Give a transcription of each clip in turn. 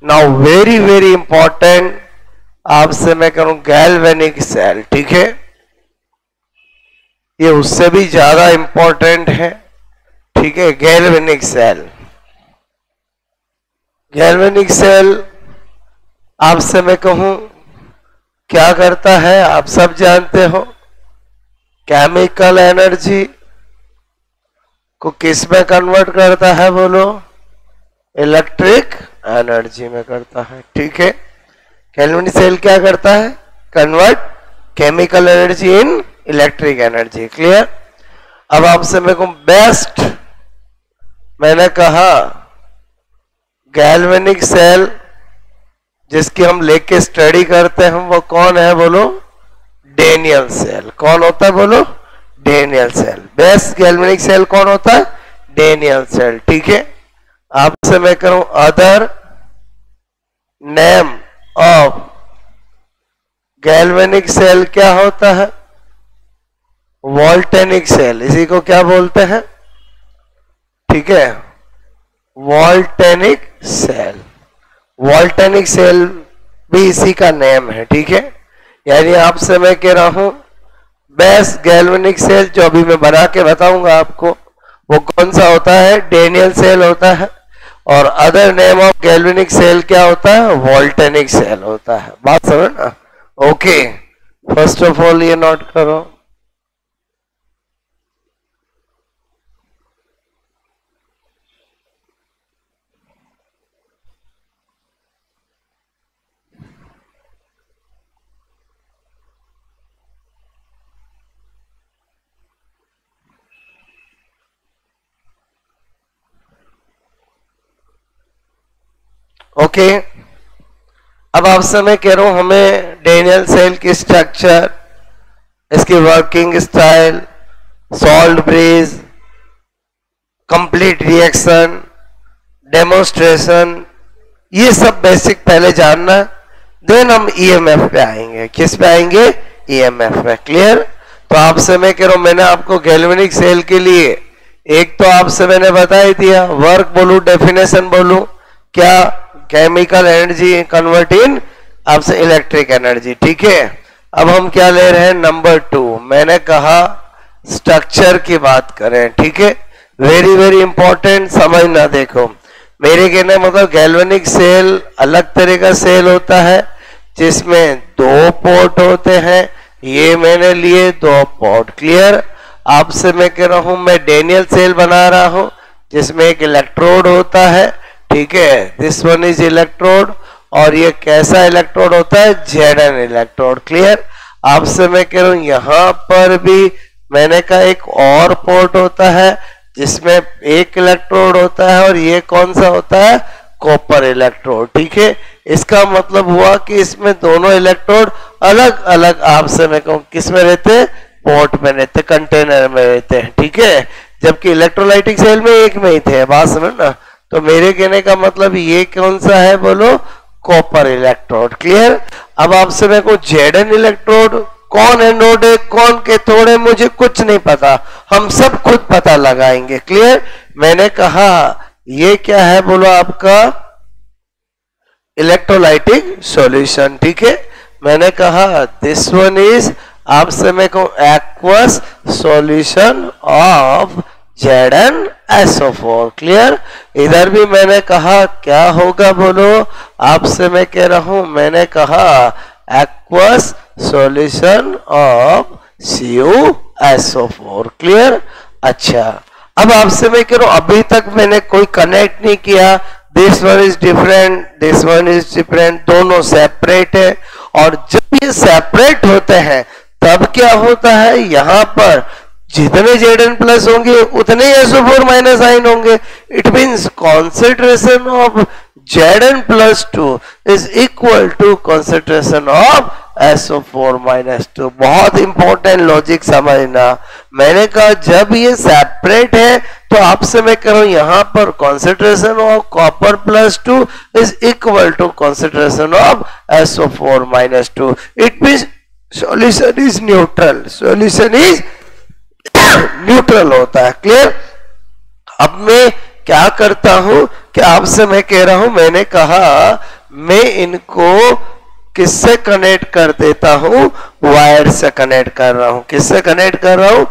Now very very important आपसे मैं करूं गैल्वेनिक सेल, ठीक है, ये उससे भी ज्यादा इंपॉर्टेंट है, ठीक है। गैल्वेनिक सेल, गैल्वेनिक सेल आपसे मैं कहूं क्या करता है, आप सब जानते हो। केमिकल एनर्जी को किस में कन्वर्ट करता है बोलो, इलेक्ट्रिक एनर्जी में करता है, ठीक है। गैल्वेनिक सेल क्या करता है, convert chemical energy in electric energy, clear. अब आपसे मेरे को बेस्ट मैंने कहा गैल्वेनिक सेल जिसकी हम लेके स्टडी करते हैं वो कौन है बोलो, डेनियल सेल। कौन होता है बोलो, Daniell cell. Best galvanic cell कौन होता है, डेनियल सेल, ठीक है। आपसे मैं करूं other name of galvanic cell क्या होता है, वोल्टेनिक सेल, इसी को क्या बोलते हैं, ठीक है, वोल्टेनिक सेल। वोल्टेनिक सेल भी इसी का नेम है, ठीक है। यानी आपसे मैं कह रहा हूं बेस्ट गैल्वेनिक सेल जो अभी मैं बना के बताऊंगा आपको वो कौन सा होता है, डेनियल सेल होता है। और other name of galvanic cell क्या होता है, वोल्टेनिक सेल होता है। बात समझ ना, ओके। फर्स्ट ऑफ ऑल ये नोट करो, ओके। अब आपसे मैं कह रहा हूं हमें डेनियल सेल की स्ट्रक्चर, इसकी working style, salt bridge, complete reaction, demonstration, ये सब बेसिक पहले जानना, देन हम ईएमएफ पे आएंगे। किस पे आएंगे, ईएमएफ पे, क्लियर। तो आपसे मैं कह रहा हूं मैंने आपको गैल्वेनिक सेल के लिए एक तो आपसे मैंने बता ही दिया, वर्क बोलूं डेफिनेशन बोलूं क्या, केमिकल एनर्जी कन्वर्ट इन आपसे इलेक्ट्रिक एनर्जी, ठीक है। अब हम क्या ले रहे हैं, नंबर 2 मैंने कहा स्ट्रक्चर की बात करें, ठीक है। वेरी वेरी इंपॉर्टेंट समझना, देखो मेरे कहने मतलब गैल्वेनिक सेल अलग तरह का सेल होता है जिसमें 2 पोर्ट होते हैं, ये मैंने लिए 2 पोर्ट, क्लियर। आपसे मैं कह रहा हूं मैं डेनियल सेल बना रहा हूं जिसमें एक इलेक्ट्रोड होता है, ठीक है, दिस वन इज इलेक्ट्रोड। और ये कैसा इलेक्ट्रोड होता है, जेडन इलेक्ट्रोड, क्लियर। आपसे मैं कह रहा हूं यहां पर भी मैंने कहा एक और पोर्ट होता है जिसमें एक इलेक्ट्रोड होता है और ये कौन सा होता है, कॉपर इलेक्ट्रोड, ठीक है। इसका मतलब हुआ कि इसमें दोनों इलेक्ट्रोड अलग अलग आपसे मैं कहूं किस में रहते हैं, पोर्ट में रहते, कंटेनर में रहते हैं, ठीक है। जबकि इलेक्ट्रोलाइटिक सेल में एक में ही थे, बात समझ ना। तो मेरे कहने का मतलब ये कौन सा है बोलो, कॉपर इलेक्ट्रोड, क्लियर। अब आपसे मैं को जेडन इलेक्ट्रोड कौन एनोड है, कौन कैथोड है, मुझे कुछ नहीं पता, हम सब खुद पता लगाएंगे, क्लियर। मैंने कहा ये क्या है बोलो, आपका इलेक्ट्रोलाइटिक सॉल्यूशन, ठीक है। मैंने कहा दिस वन इज आपसे मैं कहूं aqueous solution of ZnSO4, clear. इधर भी मैंने कहा क्या होगा बोलो, आपसे मैं कह रहा हूं मैंने कहा aqueous solution of CuSO4, clear. अच्छा अब आपसे मैं कह रहा हूं अभी तक मैंने कोई कनेक्ट नहीं किया, this one is different, this one is different, दोनों सेपरेट है। और जब ये सेपरेट होते हैं तब क्या होता है, यहां पर जितने Zn प्लस होंगे उतने SO4 माइनस आइन होंगे। It means concentration of Zn plus 2 is equal to concentration of SO4 minus 2। बहुत इंपॉर्टेंट लॉजिक समझना। मैंने कहा जब ये सेपरेट है तो आपसे मैं कह रहा हूं यहां पर concentration of copper plus 2 is equal to concentration of SO4 minus 2। It means solution is neutral, solution is neutral होता है, क्लियर। अब मैं क्या करता हूं कि आपसे मैं कह रहा हूं, मैंने कहा मैं इनको किससे कनेक्ट कर देता हूं, वायर से कनेक्ट कर रहा हूं। किससे कनेक्ट कर रहा हूं,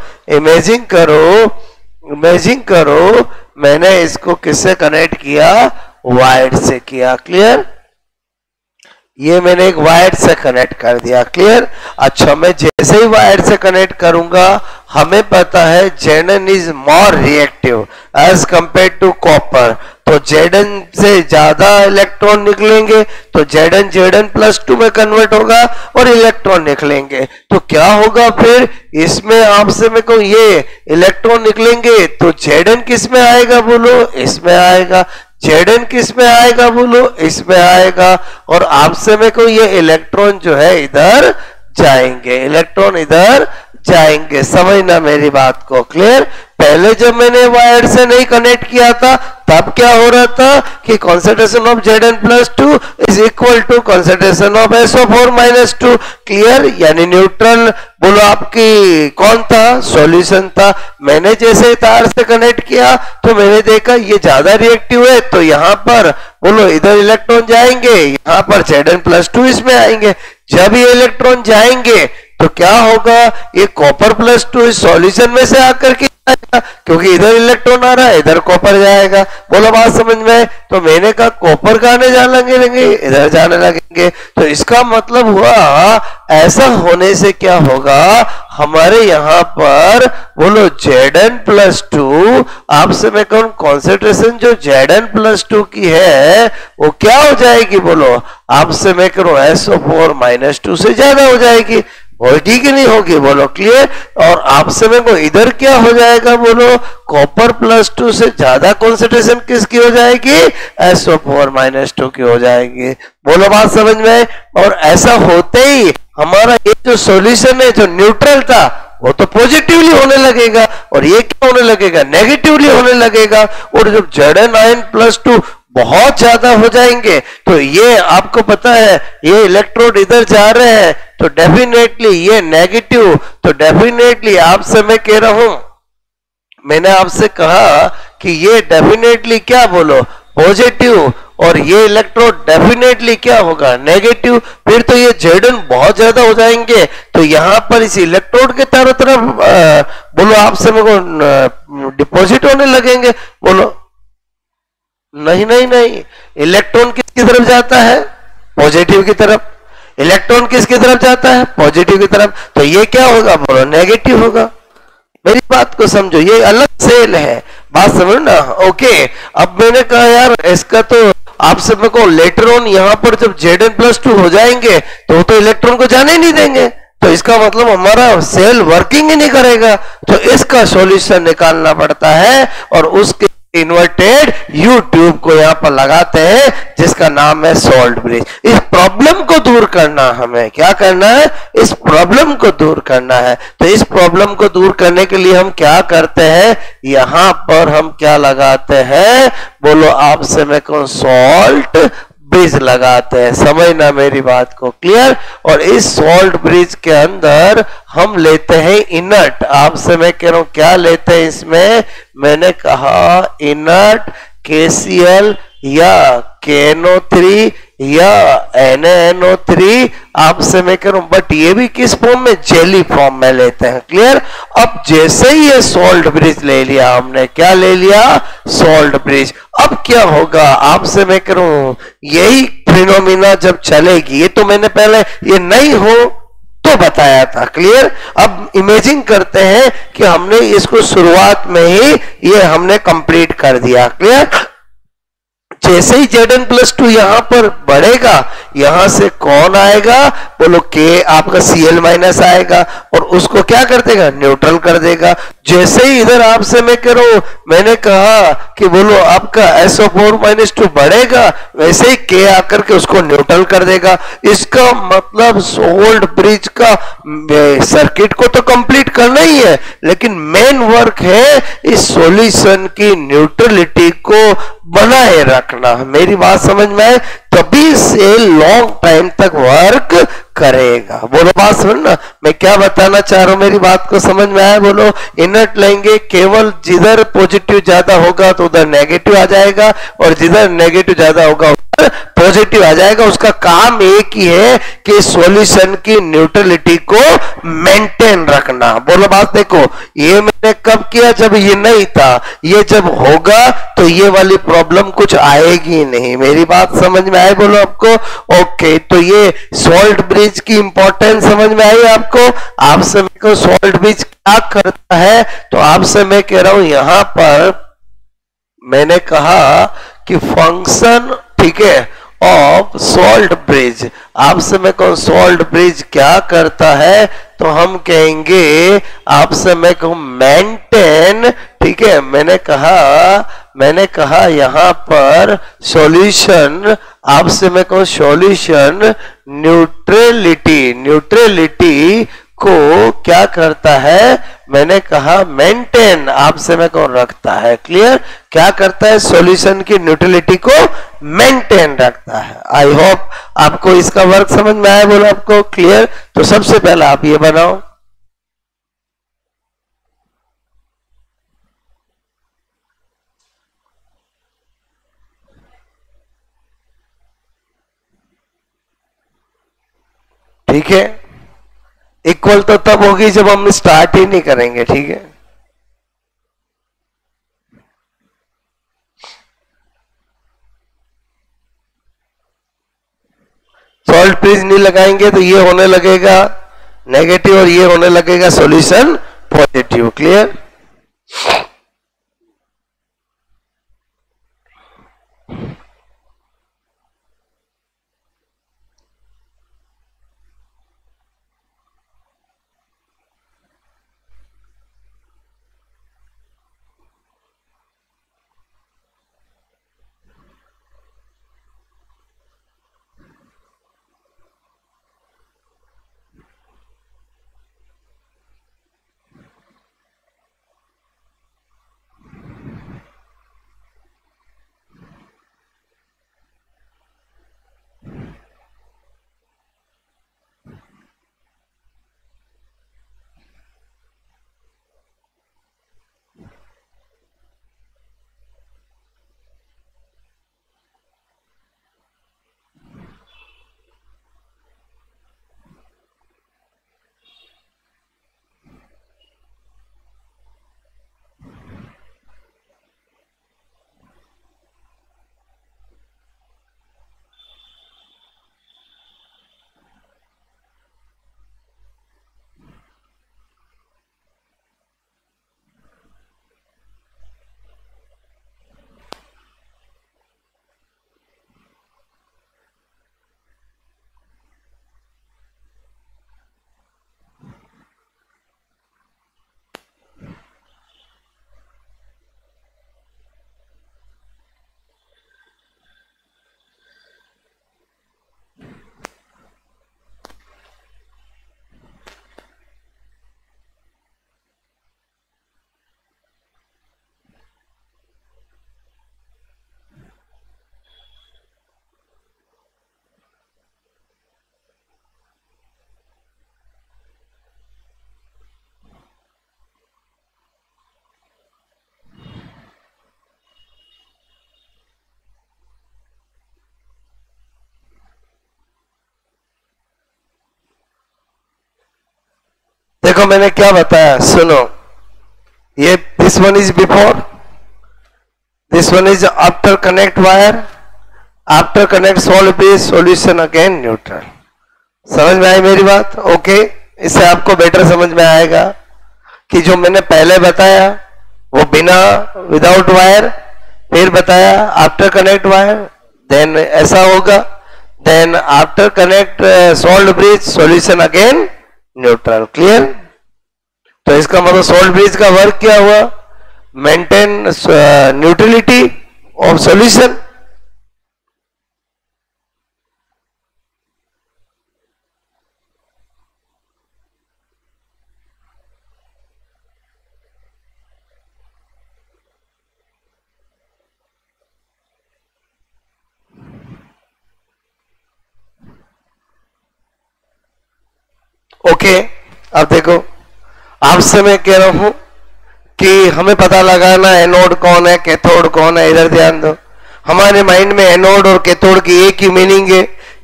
इमेजिन करो मैंने इसको किससे कनेक्ट किया, वायर से किया। क्लियर, ये मैंने एक वायर से कनेक्ट कर दिया। क्लियर। अच्छा, मैं जैसे ही वायर से कनेक्ट करूंगा, हमें पता है Zn is more reactive as compare to copper, तो Zn से ज्यादा इलेक्ट्रॉन निकलेंगे, तो Zn+2 में कन्वर्ट होगा और इलेक्ट्रॉन निकलेंगे। तो क्या होगा फिर इसमें, आपसे मैं कहूं ये इलेक्ट्रॉन निकलेंगे तो Zn किस में आएगा बोलो, इसमें आएगा। Zn किस में आएगा बोलो, इसमें आएगा। और आपसे मैं कहूं ये इलेक्ट्रॉन जो है इधर जाएंगे, इलेक्ट्रॉन इधर जाएंगे। समझना मेरी बात को। क्लियर। पहले जब मैंने वायर से नहीं कनेक्ट किया था तब क्या हो रहा था कि concentration of Zn+2 is equal to concentration of SO4-2। Clear, यानी न्यूट्रल बोलो आपकी कौन था, सॉल्यूशन था। मैंने जैसे तार से कनेक्ट किया तो मैंने देखा ये ज्यादा रिएक्टिव है, तो यहां पर बोलो इधर इलेक्ट्रॉन जाएंगे, यहां पर Zn+2 इसमें आएंगे। जब ये इलेक्ट्रॉन जाएंगे तो क्या होगा, ये Copper+2 सॉल्यूशन में से आकर के आएगा, क्योंकि इधर इलेक्ट्रॉन आ रहा है, इधर कॉपर जाएगा। बोलो बात समझ में। तो मैंने कहा कॉपर कहां जाने लगेंगे, इधर जाने लगेंगे। तो इसका मतलब हुआ ऐसा होने से क्या होगा, हमारे यहां पर बोलो Zn+2, आपसे मैं कहूं कॉन्सेंट्रेशन जो Zn+2 की है वो क्या हो जाएगी बोलो, आपसे मैं कहूं SO4-2 से ज्यादा हो जाएगी। होगी कि नहीं होगी बोलो। क्लियर। और आपसे में को इधर क्या हो जाएगा बोलो, Copper+2 से ज्यादा कॉन्सेंट्रेशन किसकी हो जाएगी, SO4-2 की हो जाएगी। बोलो बात समझ में। और ऐसा होते ही हमारा ये जो सॉल्यूशन है जो न्यूट्रल था वो तो पॉजिटिवली होने लगेगा, और ये क्या होने लगेगा, नेगेटिवली होने लगेगा। और जब Zn+2 बहुत ज्यादा हो जाएंगे तो ये आपको पता है ये इलेक्ट्रोड इधर जा रहे हैं, तो डेफिनेटली ये नेगेटिव, तो डेफिनेटली आपसे मैं कह रहा हूं, मैंने आपसे कहा कि ये डेफिनेटली क्या बोलो, पॉजिटिव, और ये इलेक्ट्रोड डेफिनेटली क्या होगा, नेगेटिव। फिर तो ये Zn बहुत ज्यादा हो जाएंगे, तो यहां पर इस इलेक्ट्रोड के चारों तरफ बोलो आपसे मेरे को डिपॉजिट होने लगेंगे। बोलो नहीं, इलेक्ट्रॉन किसकी तरफ जाता है, पॉजिटिव की तरफ। इलेक्ट्रॉन किसकी तरफ जाता है, पॉजिटिव की तरफ। तो ये क्या होगा बोलो, नेगेटिव होगा। मेरी बात को समझो, ये अलग सेल है, बात समझो ना। ओके, अब मैंने कहा यार इसका तो आपसे मेरे को लेटर ऑन यहां पर जब Zn+2 हो जाएंगे तो इलेक्ट्रॉन को जाने ही नहीं देंगे, तो इसका मतलब हमारा सेल वर्किंग ही नहीं करेगा। तो इसका सॉल्यूशन निकालना पड़ता है, और उसके इन्वर्टेड यू ट्यूब को यहां पर लगाते हैं जिसका नाम है सॉल्ट ब्रिज। इस प्रॉब्लम को दूर करना, हमें क्या करना है, इस प्रॉब्लम को दूर करना है। तो इस प्रॉब्लम को दूर करने के लिए हम क्या करते हैं, यहां पर हम क्या लगाते हैं बोलो आपसे मैं कहूं, सॉल्ट ब्रिज लगाते हैं। समझना मेरी बात को। क्लियर। और इस सॉल्ट ब्रिज के अंदर हम लेते हैं इनर्ट, आपसे मैं कह रहा हूं क्या लेते हैं इसमें, मैंने कहा इनर्ट KCl या KNO3 या NaNO3, आपसे मैं कह रहा हूं, बट ये भी किस फॉर्म में, जेली फॉर्म में लेते हैं। क्लियर। अब जैसे ही ये सॉल्ट ब्रिज ले लिया हमने, क्या ले लिया, सॉल्ट ब्रिज। अब क्या होगा, आपसे मैं कह रहा हूं यही फिनोमिना जब चलेगी, ये तो मैंने पहले ये नहीं हो तो बताया था। क्लियर। अब इमेजिन करते हैं कि हमने इसको शुरुआत में ही ये हमने कंप्लीट कर दिया। क्लियर। जैसे ही Zn+2 यहां पर बढ़ेगा, यहां से कौन आएगा बोलो, K आपका Cl- आएगा, और उसको क्या कर देगा, न्यूट्रल कर देगा। जैसे ही इधर आपसे मैं कह रहा हूं, मैंने कहा कि बोलो आपका SO4-2 बढ़ेगा, वैसे ही K आकर के उसको न्यूट्रल कर देगा। इसका मतलब सॉल्ट ब्रिज का सर्किट को तो कंप्लीट करना ही है, लेकिन मेन वर्क है इस सॉल्यूशन की न्यूट्रलिटी को बनाए रखना। मेरी बात समझ में आए, तभी से लॉन्ग टाइम तक वर्क करेगा। बोलो बात सुन ना, मैं क्या बताना चाह रहा हूं, मेरी बात को समझ में आया? बोलो। इनर्ट लेंगे, केवल जिधर पॉजिटिव ज्यादा होगा तो उधर नेगेटिव आ जाएगा, और जिधर नेगेटिव ज्यादा होगा उधर पॉजिटिव आ जाएगा। उसका काम एक ही है कि सॉल्यूशन की न्यूट्रलिटी को मेंटेन रखना। बोलो बात देखो, ये मैंने कब किया? जब ये नहीं था। ये जब होगा तो ये वाली प्रॉब्लम कुछ आएगी नहीं। मेरी बात समझ में आए? बोलो आपको। ओके, तो ये सॉल्ट ब्रिज की इंपॉर्टेंस समझ में आई आपको? आपसे मेरे को सॉल्ट ब्रिज क्या करता है, तो आपसे मैं कह रहा हूं यहां पर मैंने कहा कि फंक्शन, ठीक है, ऑफ सॉल्ट ब्रिज। आपसे मैं कहूं सॉल्ट ब्रिज क्या करता है, तो हम कहेंगे, आपसे मैं कहूं मेंटेन, ठीक है, मैंने कहा यहां पर सॉल्यूशन, आपसे मैं कहूं सॉल्यूशन न्यूट्रलिटी को क्या करता है, मैंने कहा मेंटेन, आपसे मैं कहूं रखता है। क्लियर? क्या करता है? सॉल्यूशन की न्यूट्रलिटी को मेंटेन रखता है। आई होप आपको इसका वर्क समझ में आया। बोलो आपको क्लियर? तो सबसे पहला आप ये बनाओ, ठीक है। इक्वल तो तब होगी जब हम स्टार्ट ही नहीं करेंगे, ठीक है। सॉल्ट ब्रिज नहीं लगाएंगे तो ये होने लगेगा नेगेटिव और ये होने लगेगा सॉल्यूशन पॉजिटिव। क्लियर? देखो मैंने क्या बताया, सुनो। ये this one is before, this one is after connect wire, after connect salt bridge, solution again neutral. समझ में आई मेरी बात? ओके, इससे आपको बेटर समझ में आएगा कि जो मैंने पहले बताया वो बिना विदाउट वायर, फिर बताया आफ्टर कनेक्ट वायर, देन ऐसा होगा, then after connect salt bridge, solution again neutral. Clear? तो इसका मतलब सॉल्ट ब्रिज का वर्क क्या हुआ? Maintain neutrality of solution. Okay, अब देखो आपसे मैं कह रहा हूं कि हमें पता लगाना एनोड कौन है कैथोड कौन है। इधर ध्यान दो, हमारे माइंड में एनोड और कैथोड की एक ही मीनिंग है।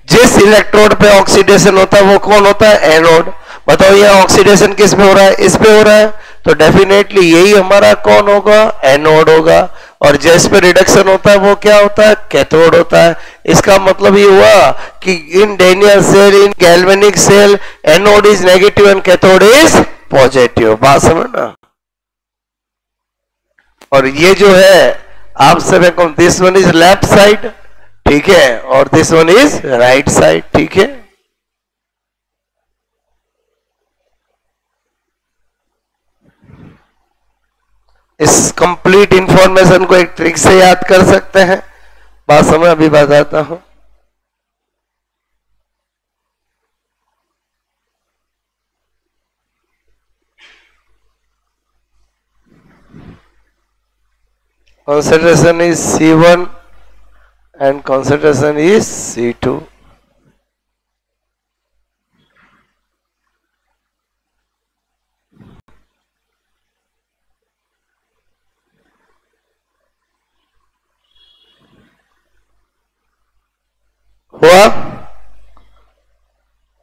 जिस इलेक्ट्रोड पे ऑक्सीडेशन होता है वो कौन होता है? एनोड। बताओ ये ऑक्सीडेशन किस पे हो रहा है? इस पे हो रहा है, तो डेफिनेटली यही हमारा कौन होगा? एनोड होगा। और जिस पे रिडक्शन होता है वो क्या होता है? कैथोड होता है। इसका मतलब ये हुआ कि in Daniell cell, in galvanic cell, anode is negative and cathode is positive. बात समझना। और ये जो है आपसे मैं कहूं, this one is left side, ठीक है, और this one is right side, ठीक है। इस कंप्लीट इंफॉर्मेशन को एक ट्रिक से याद कर सकते हैं। बात समझ, अभी बताता हूं। Concentration is C1 and concentration is C2. हुआ?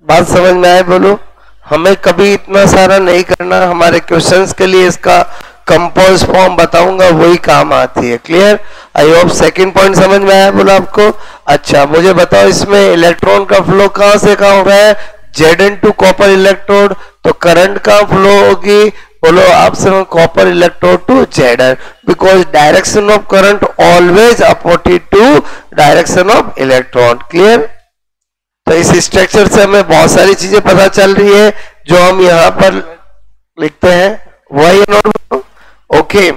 बात समझ में आए? बोलो। हमें कभी इतना सारा नहीं करना, हमारे क्वेश्चंस के लिए इसका कंपोज फॉर्म बताऊंगा, वही काम आती है। Clear? I hope second point समझ में आया बोला आपको। अच्छा मुझे बताओ, इसमें इलेक्ट्रॉन का फ्लो कहां से कहां हो रहा है? Zn टू कॉपर इलेक्ट्रोड, तो करंट का फ्लो होगी, बोलो आपसे, copper electrode to Zn, because direction of current always opposite to direction of electron. Clear? तो इस स्ट्रक्चर से हमें बहुत सारी चीजें पता चल रही है जो हम यहाँ पर लिखते हैं। वही नोट। ओके,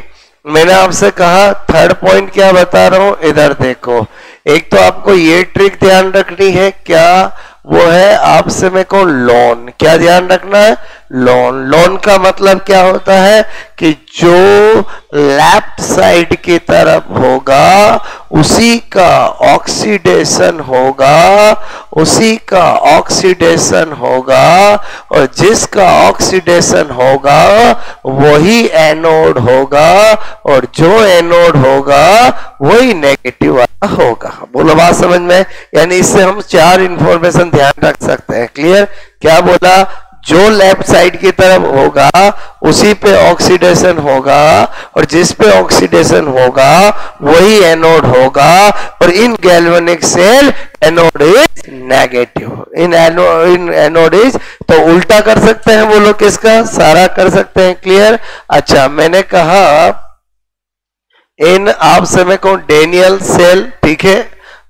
मैंने आपसे कहा थर्ड पॉइंट क्या बता रहा हूं, इधर देखो। एक तो आपको ये ट्रिक ध्यान रखनी है, क्या वो है? आपसे मेरे को लोन, क्या ध्यान रखना है? लोन। लोन का मतलब क्या होता है कि जो लेफ्ट साइड की तरफ होगा उसी का ऑक्सीडेशन होगा, उसी का ऑक्सीडेशन होगा, और जिसका ऑक्सीडेशन होगा वही एनोड होगा, और जो एनोड होगा वही नेगेटिव वाला होगा। बोलो बात समझ में? यानी इससे हम चार इंफॉर्मेशन ध्यान रख सकते हैं। क्लियर? क्या बोला? जो लेफ्ट साइड की तरफ होगा उसी पे ऑक्सीडेशन होगा, और जिस पे ऑक्सीडेशन होगा वही एनोड होगा, और in galvanic cell anode is negative, in anode is, तो उल्टा कर सकते हैं, बोलो किसका? सारा कर सकते हैं। क्लियर? अच्छा मैंने कहा इन आपसे मैं कहूं डेनियल सेल, ठीक है,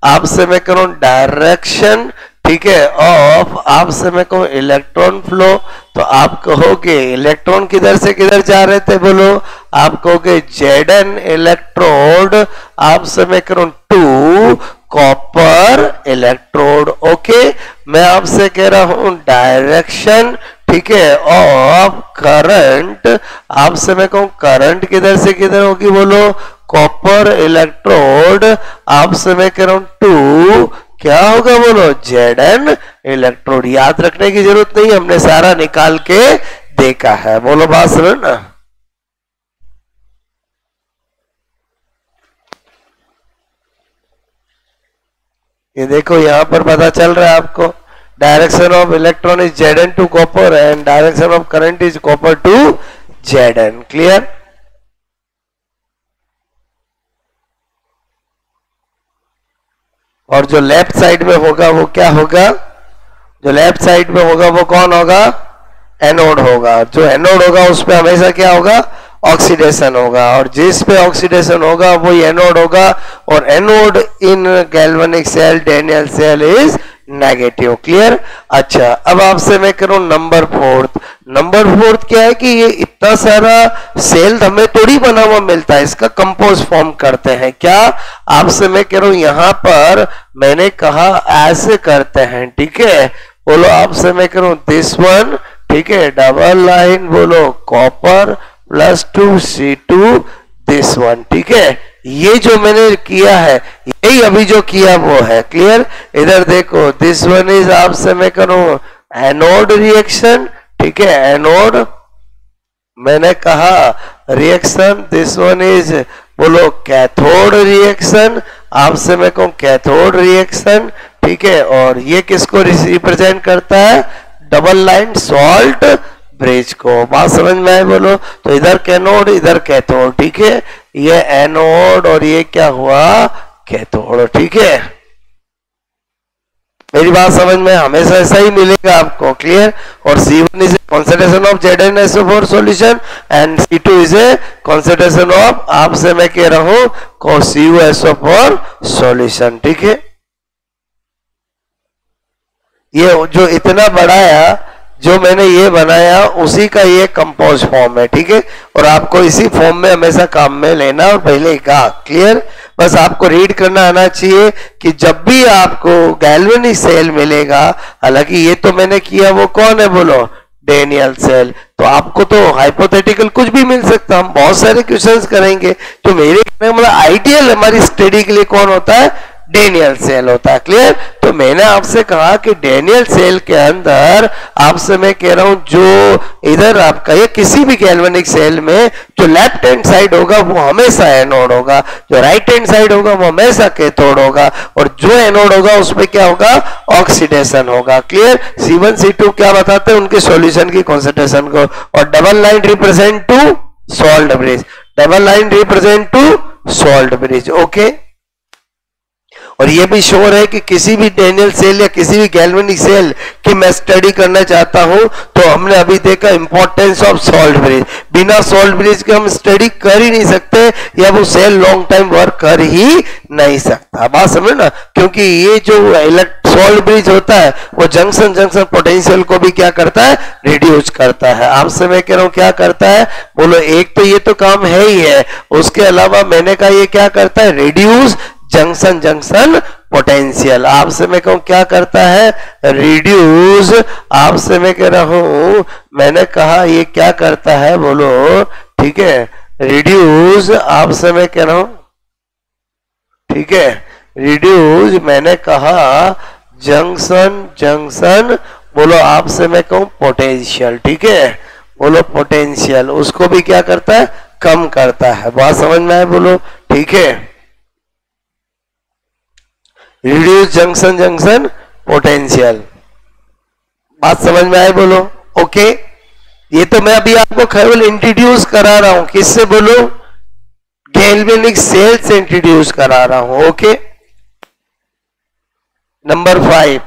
आपसे मैं करूं डायरेक्शन, ठीक है, ऑफ आपसे मैं कहूं इलेक्ट्रॉन फ्लो, तो आप कहोगे इलेक्ट्रॉन किधर से किधर जा रहे थे? बोलो आप कहोगे Zn इलेक्ट्रोड आपसे मैं करूं टू कॉपर इलेक्ट्रोड। ओके, मैं आपसे कह रहा हूं डायरेक्शन, ठीक है, ऑफ करंट आपसे मैं कहूं करंट किधर से किधर होगी? बोलो कॉपर इलेक्ट्रोड आपसे मैं कह रहा हूं टू क्या होगा? बोलो Zn इलेक्ट्रोड। याद रखने की जरूरत नहीं, हमने सारा निकाल के देखा है। बोलो बात समझ ना। ये देखो यहां पर पता चल रहा है आपको, direction of electron is Zn to copper and direction of current is copper to Zn। Clear? और जो लेफ्ट साइड में होगा वो क्या होगा? जो लेफ्ट साइड में होगा वो कौन होगा? एनोड होगा। जो एनोड होगा उस पे हमेशा क्या होगा? ऑक्सीडेशन होगा, और जिस पे ऑक्सीडेशन होगा वही एनोड होगा, और anode in galvanic cell Daniell cell is negative. Clear? अच्छा अब आपसे मैं करूं नंबर फोर्थ। नंबर फोर्थ क्या है कि ये इतना सारा सेल हमें थोड़ी बना हुआ मिलता है, इसका कंपोज फॉर्म करते हैं। क्या? आपसे मैं कह रहा हूं यहां पर मैंने कहा ऐसे करते हैं, ठीक है, बोलो आपसे मैं कह रहा हूं दिस वन, ठीक है, डबल लाइन, बोलो copper plus 2C2 this one, ठीक है। ये जो मैंने किया है यही अभी जो किया वो है। क्लियर? इधर देखो दिस वन इज आपसे मैं करूं एनोड रिएक्शन, ठीक है, एनोड मैंने कहा रिएक्शन, दिस वन इज बोलो कैथोड रिएक्शन, आपसे मैं कहूं कैथोड रिएक्शन, ठीक है, और ये किसको रिप्रेजेंट करता है, डबल लाइन सॉल्ट ब्रिज को। बात समझ में आए बोलो, तो इधर कैनोड इधर कैथोड, ठीक है, ये एनोड और ये क्या हुआ कैथोड, ठीक है, मेरी बात समझ में, हमेशा ऐसा ही मिलेगा आपको, क्लियर। और C1 is a concentration of ZnSO4 solution and C2 is a concentration of, आपसे मैं कह रहा हूं CuSO4 सॉल्यूशन, ठीक है। ये जो इतना बड़ा है जो मैंने ये बनाया उसी का ये कंपोज फॉर्म है, ठीक है, और आपको इसी फॉर्म में हमेशा काम में लेना, और पहले ही कहा, क्लियर। बस आपको रीड करना आना चाहिए कि जब भी आपको गैल्वेनिक सेल मिलेगा, हालांकि ये तो मैंने किया, वो कौन है बोलो, डेनियल सेल, तो आपको तो हाइपोथेटिकल कुछ भी मिल सकता, हम बहुत सारे क्वेश्चंस करेंगे, तो मेरे मतलब आइडियल हमारी स्टडी के लिए कौन होता है, डेनियल सेल होता है, क्लियर। तो मैंने आपसे कहा कि डेनियल सेल के अंदर आपसे मैं कह रहा हूं जो इधर आपका ये किसी भी गैल्वेनिक सेल में जो लेफ्ट हैंड साइड होगा वो हमेशा एनोड होगा, जो राइट हैंड साइड होगा वो हमेशा कैथोड होगा, और जो एनोड होगा उसमें क्या होगा, ऑक्सीडेशन होगा, क्लियर। C1 C2 क्या बताते हैं, उनके सॉल्यूशन की कॉन्सेंट्रेशन को, और double line represent to salt bridge, double line represent to salt bridge, okay. और ये भी श्योर है कि किसी भी डेनियल सेल या किसी भी गैल्वेनिक सेल की मैं स्टडी करना चाहता हूं तो हमने अभी देखा इंपॉर्टेंस ऑफ सॉल्ट ब्रिज, बिना सॉल्ट ब्रिज के हम स्टडी कर ही नहीं सकते, या वो सेल लॉन्ग टाइम वर्क कर ही नहीं सकता, बात समझ ना, क्योंकि ये जो सॉल्ट ब्रिज होता है वो जंक्शन जंक्शन पोटेंशियल को भी क्या करता है, रिड्यूस करता है। आपसे मैं कह रहा हूं क्या करता है बोलो, एक तो ये तो काम है ही है, उसके अलावा मैंने कहा ये क्या करता है, रिड्यूस जंक्शन जंक्शन पोटेंशियल, आपसे मैं कहूं क्या करता है, रिड्यूस, आपसे मैं कह रहा हूं, मैंने कहा ये क्या करता है बोलो, ठीक है, रिड्यूस, आपसे मैं कह रहा हूं, ठीक है, रिड्यूस, मैंने कहा जंक्शन जंक्शन बोलो, आपसे मैं कहूं पोटेंशियल, ठीक है, बोलो पोटेंशियल, उसको भी क्या करता है, कम करता है, बात समझ में आए बोलो, ठीक है, रिड्यूस जंक्शन जंक्शन पोटेंशियल, बात समझ में आए बोलो, ओके। ये तो मैं अभी आपको केवल इंट्रोड्यूस करा रहा हूं, किससे बोलो, गैल्वेनिक सेल से इंट्रोड्यूस करा रहा हूं, ओके। नंबर 5,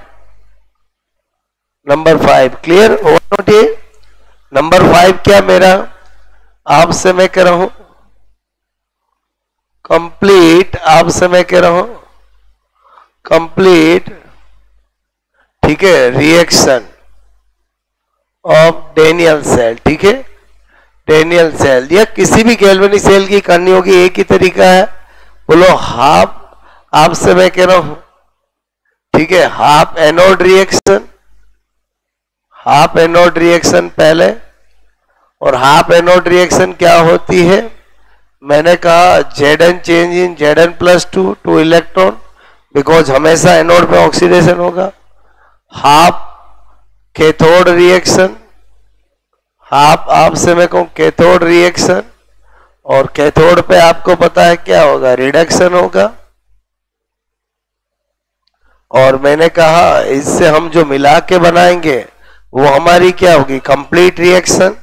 नंबर 5 क्लियर हो, नंबर 5 क्या मेरा, आपसे मैं कह रहा हूं कंप्लीट, आपसे मैं कह रहा हूं कंप्लीट, ठीक है, रिएक्शन ऑफ डेनियल सेल, ठीक है, डेनियल सेल या किसी भी गैल्वेनिक सेल की करनी होगी, एक ही तरीका है बोलो, हाफ, आपसे मैं कह रहा हूं, ठीक है, half anode reaction, half anode reaction पहले, और हाफ एनोड रिएक्शन क्या होती है, मैंने कहा Zn change in Zn+2 two electron, because हमेशा एनोड पे ऑक्सीडेशन होगा। हाफ कैथोड रिएक्शन, हाफ आपसे मैं कहूं कैथोड रिएक्शन, और कैथोड पे आपको पता है क्या होगा, रिडक्शन होगा, और मैंने कहा इससे हम जो मिला के बनाएंगे वो हमारी क्या होगी, कंप्लीट रिएक्शन।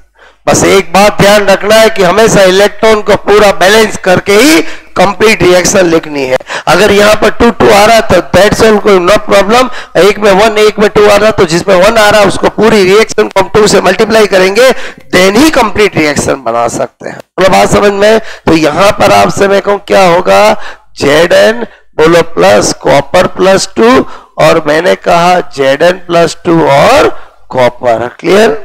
बस एक बात ध्यान रखना है कि हमेशा इलेक्ट्रॉन को पूरा बैलेंस करके ही कंप्लीट रिएक्शन लिखनी है। अगर यहाँ पर 2 2 आ रहा तो दैट्स ऑल, कोई नो प्रॉब्लम, एक में 1 एक में 2 आ रहा तो जिसमें 1 आ रहा उसको पूरी रिएक्शन को हम 2 से मल्टीप्लाई करेंगे, देन ही कंप्लीट रिएक्शन बना सकते हैं। मतलब बात समझ में, तो यहाँ पर आपसे मैं कहूं क्या होगा, Zn बोलो प्लस कॉपर +2, और मैंने कहा Zn+2 और कॉपर, क्लियर।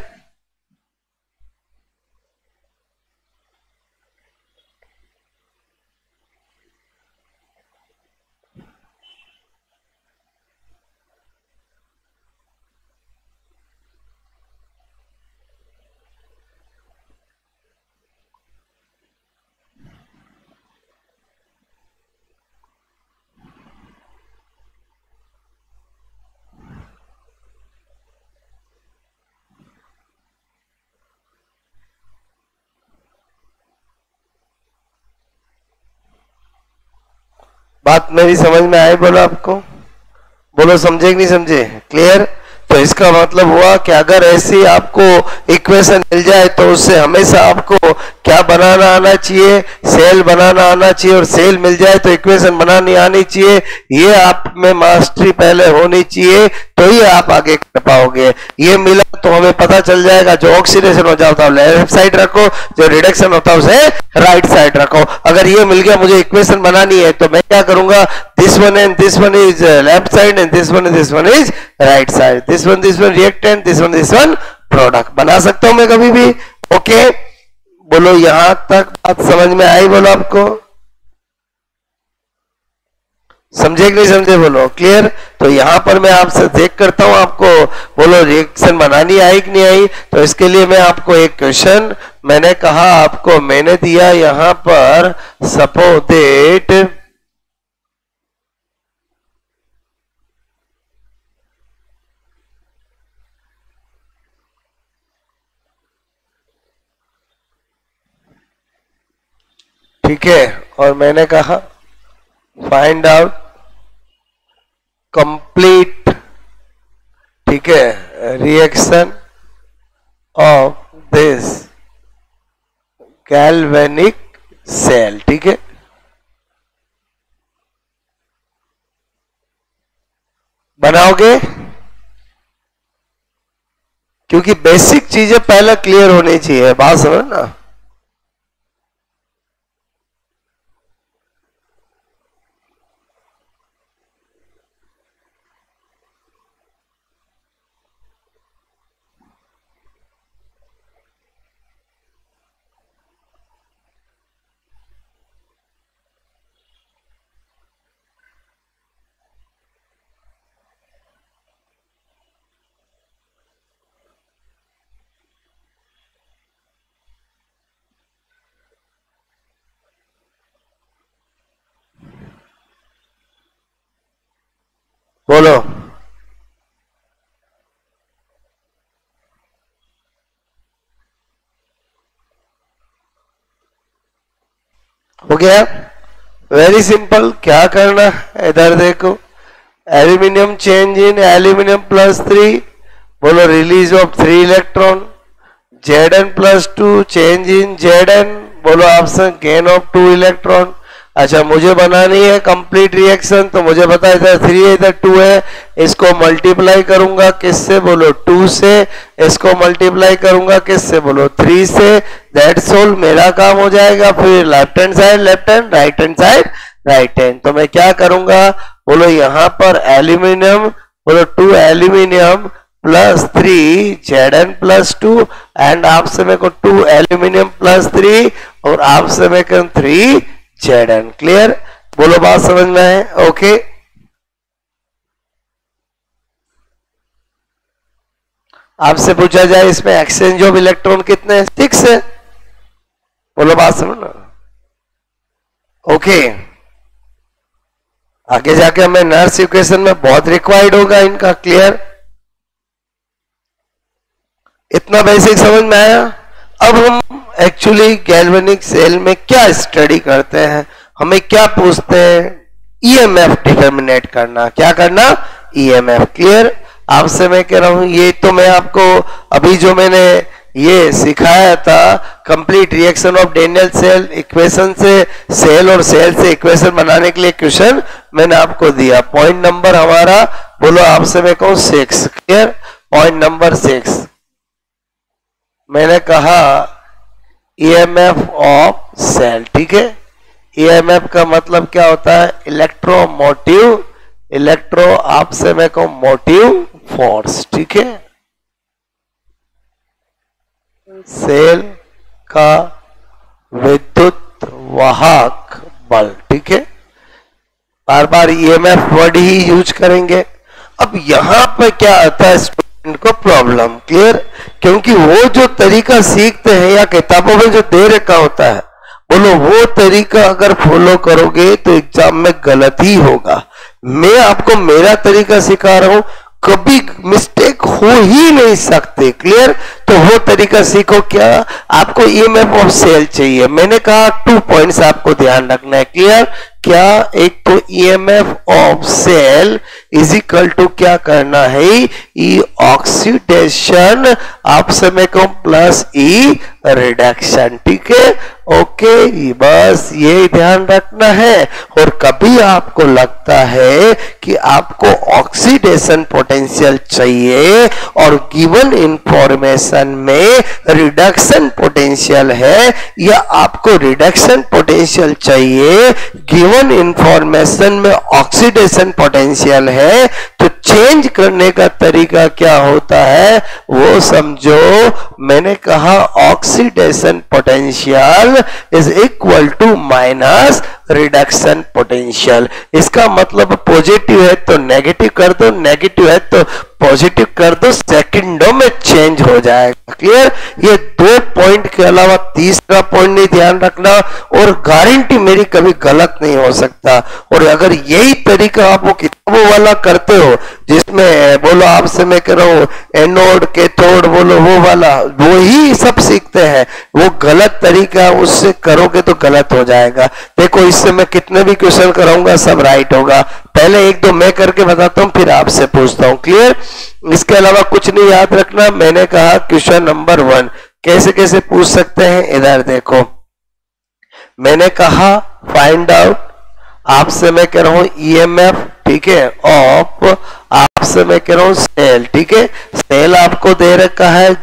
बात मेरी समझ में आई? बोलो आपको, बोलो समझे कि नहीं समझे? क्लियर? तो इसका मतलब हुआ कि अगर ऐसी आपको इक्वेशन मिल जाए तो उससे हमेशा आपको क्या बनाना आना चाहिए? सेल बनाना आना चाहिए। और सेल मिल जाए तो इक्वेशन बनानी आनी चाहिए। ये आप में मास्टरी पहले होनी चाहिए, तो ही आप आगे कर पाओगे। ये मिला तो हमें पता चल जाएगा जो ऑक्सीडेशन हो जाता है लेफ्ट साइड रखो, जो रिडक्शन होता है उसे राइट साइड रखो। अगर ये मिल गया, मुझे इक्वेशन बनानी है, तो मैं क्या करूंगा? This one and this one is left side and this one is right side. This one reactant, this one product बना सकता हूं मैं कभी भी। ओके, बोलो यहां तक बात समझ में आई? बोलो आपको समझे कि नहीं समझे? बोलो क्लियर? तो यहां पर मैं आपसे देख करता हूं आपको, बोलो रिएक्शन बनानी आई कि नहीं आई? तो इसके लिए मैं आपको एक क्वेश्चन मैंने कहा आपको मैंने दिया यहां पर, सपोज दैट ठीक है, और मैंने कहा फाइंड आउट कंप्लीट, ठीक है, reaction of this galvanic cell. ठीक है, बनाओगे? क्योंकि बेसिक चीजें पहले क्लियर होनी चाहिए, बात समझ ना। बोलो हो गया? Very simple. क्या करना है, इधर देखो, एल्यूमिनियम चेंज इन एल्यूमिनियम +3, बोलो release of 3 electron. Zn+2 change in Zn, बोलो ऑप्शन गेन ऑफ 2 इलेक्ट्रॉन। अच्छा, मुझे बनानी है कंप्लीट रिएक्शन, तो मुझे पता है इधर 3 है इधर 2 है, इसको मल्टीप्लाई करूंगा किससे? बोलो 2 से। इसको मल्टीप्लाई करूंगा किससे? बोलो 3 से। दैट्स ऑल, मेरा काम हो जाएगा। फिर left hand side left hand, right hand side right hand. तो मैं क्या करूंगा? बोलो यहां पर एल्यूमिनियम, बोलो 2 एल्यूमिनियम +3 Zn+2 एंड आपसे मेरे को 2 एल्यूमिनियम +3 और आपसे मैं कहूं 3 Zn। क्लियर? बोलो बात समझ में है? ओके, आपसे पूछा जाए इसमें एक्सचेंज ऑफ इलेक्ट्रॉन कितने हैं? 6 है। बोलो बात समझना। ओके, आगे जाके हमें नर्स इक्वेशन में बहुत रिक्वायर्ड होगा इनका। क्लियर? इतना बेसिक समझ में आया? अब हम एक्चुअली गैल्वेनिक सेल में क्या स्टडी करते हैं, हमें क्या पूछते हैं? ईएमएफ डिटर्मिनेट करना। क्या करना? ईएमएफ। क्लियर? आपसे मैं कह रहा हूं, ये तो मैं आपको अभी जो मैंने ये सिखाया था complete reaction of Daniel cell equation से, सेल और सेल से इक्वेशन बनाने के लिए क्वेश्चन मैंने आपको दिया। पॉइंट नंबर हमारा, बोलो आपसे मैं कहूं 6। क्लियर? पॉइंट नंबर 6 मैंने कहा ईएमएफ ऑफ सेल। ठीक है, ईएमएफ का मतलब क्या होता है? इलेक्ट्रोमोटिव, इलेक्ट्रो आपसे मैं कहूं मोटिव फोर्स। ठीक है, सेल का विद्युत वाहक बल। ठीक है, बार बार ईएमएफ वर्ड ही यूज करेंगे। अब यहां पर क्या आता है स्टूडेंट को प्रॉब्लम? क्लियर? क्योंकि वो जो तरीका सीखते हैं या किताबों में जो दे रखा होता है, बोलो वो तरीका अगर फॉलो करोगे तो एग्जाम में गलत ही होगा। मैं आपको मेरा तरीका सिखा रहा हूं, कभी मिस्टेक हो ही नहीं सकते। क्लियर? तो वो तरीका सीखो। क्या आपको ईएमएफ ऑफ सेल चाहिए, मैंने कहा 2 पॉइंट्स आपको ध्यान रखना है। क्लियर? क्या? एक तो EMF of cell is equal to क्या करना है, ई ऑक्सीडेशन आप समय को प्लस ई रिडक्शन। ठीक है, ओके, बस ये ध्यान रखना है। और कभी आपको लगता है कि आपको ऑक्सीडेशन पोटेंशियल चाहिए और गिवन इंफॉर्मेशन में रिडक्शन पोटेंशियल है, या आपको रिडक्शन पोटेंशियल चाहिए गिवन इंफॉर्मेशन में ऑक्सीडेशन पोटेंशियल है, तो चेंज करने का तरीका क्या होता है वो समझो। मैंने कहा oxidation potential is equal to minus reduction potential. इसका मतलब पॉजिटिव है तो नेगेटिव कर दो, नेगेटिव है तो पॉजिटिव कर दो, सेकंडों में चेंज हो जाएगा। क्लियर? ये 2 पॉइंट के अलावा तीसरा पॉइंट नहीं ध्यान रखना, और गारंटी मेरी कभी गलत नहीं हो सकता। और अगर यही तरीका आप वो किताबों वाला करते हो जिसमें बोलो आपसे मैं कह रहा हूं एनोड कैथोड बोलो वो वाला, वो ही सब सीखते हैं, वो गलत तरीका, उससे करोगे तो गलत हो जाएगा। देखो इससे मैं कितने भी क्वेश्चन कराऊंगा सब राइट होगा। पहले 1-2 मैं करके बताता हूं, फिर आपसे पूछता हूं। क्लियर? इसके अलावा कुछ नहीं याद रखना। मैंने कहा क्वेश्चन नंबर 1 कैसे कैसे पूछ सकते हैं, इधर देखो। मैंने कहा फाइंड आउट, आपसे मैं कह रहा हूं ईएमएफ, ठीक है, ऑफ आपसे मैं कह रहा हूं सेल। ठीक है, सेल आपको दे रखा है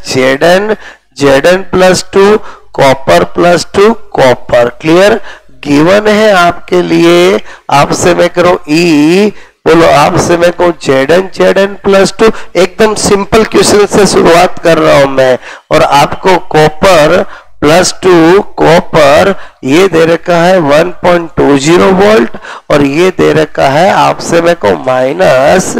Zn plus 2 copper plus 2 copper. Clear? Given है आपके लिए, आपसे मैं करो ई बोलो, आपसे मैं कहूं Zn प्लस 2, एकदम सिंपल क्वेश्चन से शुरुआत कर रहा हूं मैं। और आपको कॉपर प्लस 2 कॉपर ये दे रखा है 1.20 वोल्ट, और ये दे रखा है आपसे मैं कहूं माइनस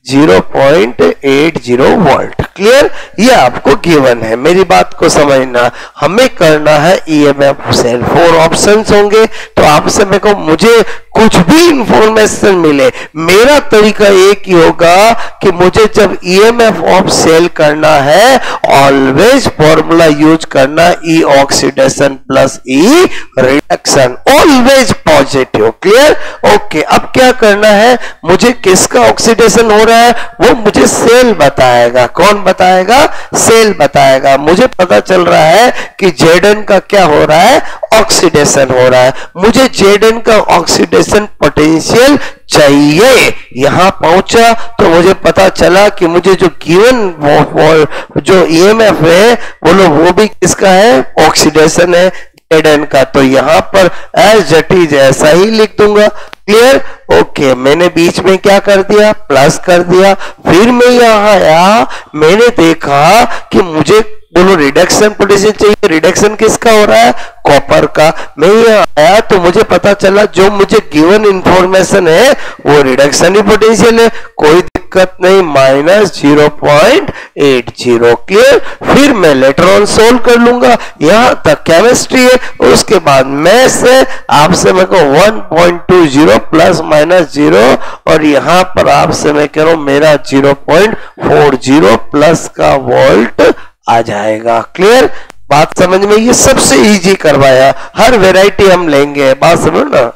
0.80 वोल्ट। क्लियर? ये आपको गिवन है, मेरी बात को समझना। हमें करना है ईएमएफ सेल। 4 ऑप्शंस होंगे, तो आपसे मैं कहूं मुझे कुछ भी इंफॉर्मेशन मिले, मेरा तरीका एक ही होगा कि मुझे जब ईएमएफ ऑफ सेल करना है ऑलवेज फॉर्मूला यूज करना E oxidation plus E reduction, always positive. Clear? Okay, अब क्या करना है, मुझे किसका ऑक्सीडेशन हो रहा है वो मुझे सेल बताएगा। कौन बताएगा? सेल बताएगा। मुझे पता चल रहा है कि Zn का क्या हो रहा है, ऑक्सीडेशन हो रहा है। मुझे Zn का ऑक्सीडेशन पोटेंशियल चाहिए। यहां पहुंचा तो मुझे पता चला कि मुझे जो गिवन जो ईएमएफ है बोलो वो भी किसका है, ऑक्सीडेशन है Zn का। तो यहां पर एज इट इज ऐसा ही लिख दूंगा। क्लियर? ओके, मैंने बीच में क्या कर दिया, प्लस कर दिया। फिर मैं यहां आया, मैंने देखा कि मुझे बोलो रिडक्शन पोटेंशियल चाहिए। रिडक्शन किसका हो रहा है, कॉपर का। मैं यहाँ आया तो मुझे पता चला जो मुझे गिवन इंफॉर्मेशन है वो रिडक्शन ही पोटेंशियल है, कोई दिक्कत नहीं, माइनस 0.80। क्लियर? फिर मैं लेटर ऑन सोल्व कर लूंगा। यहां तक केमिस्ट्री है, उसके बाद मैथ्स है। आपसे मैं कहूं 1.20 प्लस माइनस 0, और यहां पर आपसे मैं कह रहा हूं मेरा 0.40 प्लस का वोल्ट आ जाएगा। क्लियर? बात समझ में? ये सबसे इजी करवाया, हर वैरायटी हम लेंगे, बात समझ ना।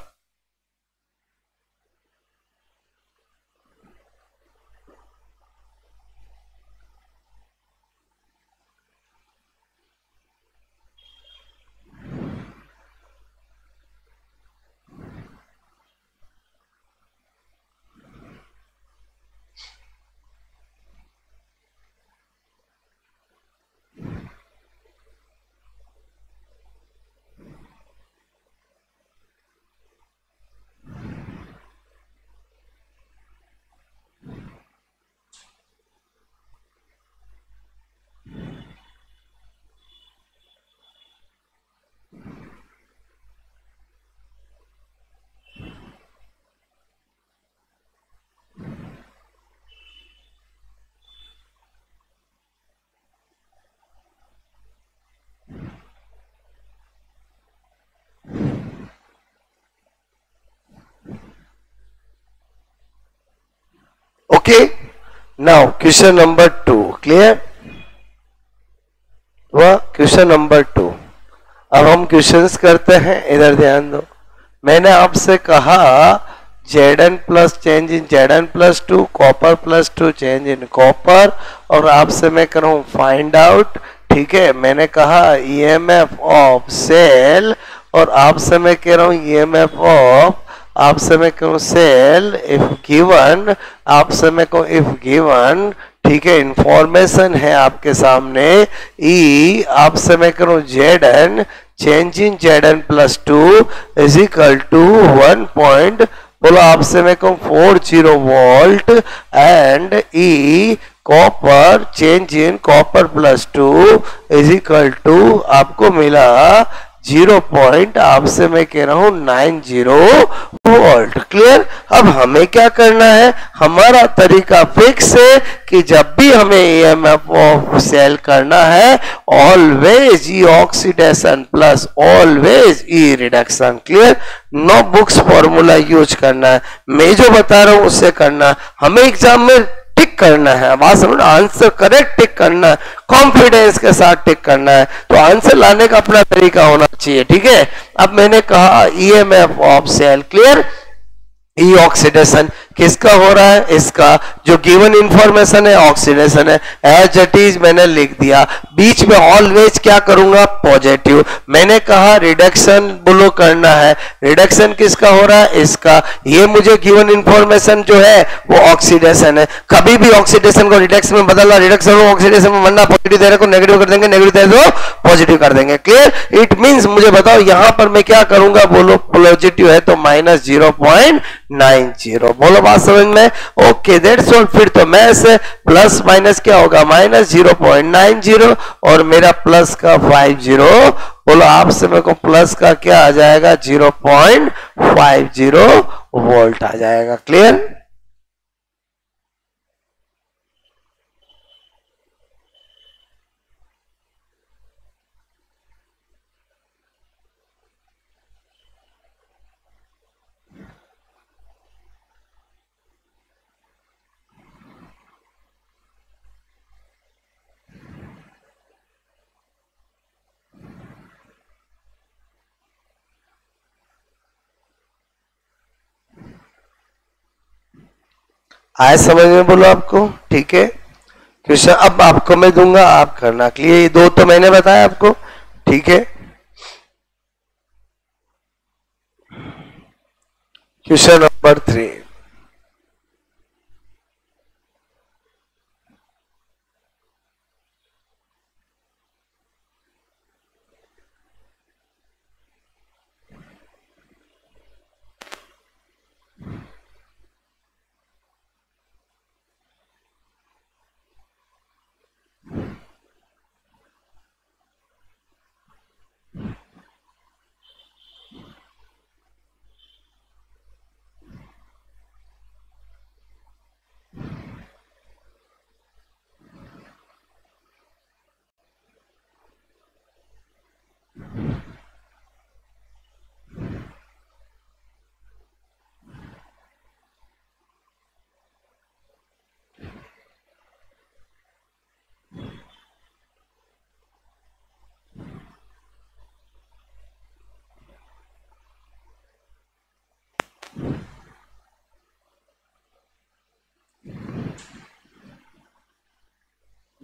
Okay, now question number 2. Clear? वह क्वेश्चन नंबर 2। अब हम क्वेश्चंस करते हैं, इधर ध्यान दो। मैंने आपसे कहा Zn plus change in Zn plus 2, copper plus 2 change in copper, और आपसे मैं करूँ फाइंड आउट, ठीक है। मैंने कहा EMF ऑफ सेल, और आपसे मैं कह रहा हूँ EMF ऑफ, आपसे मैं कहूँ सेल इफ गिवन, आपसे मैं कहूँ इफ गिवन, ठीक है। इंफॉर्मेशन है आपके सामने E, आपसे मैं करूँ Zn change in Zn plus 2 is equal to 1 point, बोलो आपसे मैं कहूँ 40 volt, and E copper change in copper plus 2 is equal to आपको मिला 0 पॉइंट, आपसे मैं कह रहा हूं 90 वोल्ट। क्लियर। अब हमें क्या करना है, हमारा तरीका फिक्स है कि जब भी हमें EMF ऑफ सेल करना है, always E oxidation plus always E reduction. Clear. No books formula use करना है, मैं जो बता रहा हूं उससे करना है। हमें एग्जाम में टिक करना है, बात समझ, आंसर करेक्ट टिक करना है, कॉन्फिडेंस के साथ टिक करना है, तो आंसर लाने का अपना तरीका होना चाहिए, ठीक है। अब मैंने कहा EMF of cell, clear. E oxidation किसका हो रहा है, इसका जो गिवन इंफॉर्मेशन है ऑक्सीडेशन है, एज इट इज मैंने लिख दिया। बीच में ऑलवेज क्या करूंगा, पॉजिटिव। मैंने कहा रिडक्शन बोलो करना है, रिडक्शन किसका हो रहा है, इसका। ये मुझे गिवन इंफॉर्मेशन जो है वो ऑक्सीडेशन है। कभी भी ऑक्सीडेशन को रिडक्शन में बदलना, रिडक्शन को ऑक्सीडेशन में बनना, पॉजिटिव दे रहे को नेगेटिव कर देंगे, नेगेटिव दे दो पॉजिटिव कर देंगे। क्लियर। इट मींस मुझे बताओ यहां पर मैं क्या करूंगा, बोलो पॉजिटिव है तो माइनस 0.90, बोलो बात समझ में। Okay that's all. फिर तो मैं से प्लस माइनस क्या होगा, माइनस 0.90 और मेरा प्लस का 50, बोलो आपसे मेरे को प्लस का क्या आ जाएगा 0.50 वोल्ट आ जाएगा। क्लियर। आए समझ में, बोलो आपको, ठीक है। क्वेश्चन अब आपको मैं दूंगा, आप करना। क्लियर। ये दो तो मैंने बताया आपको, ठीक है। Question number 3।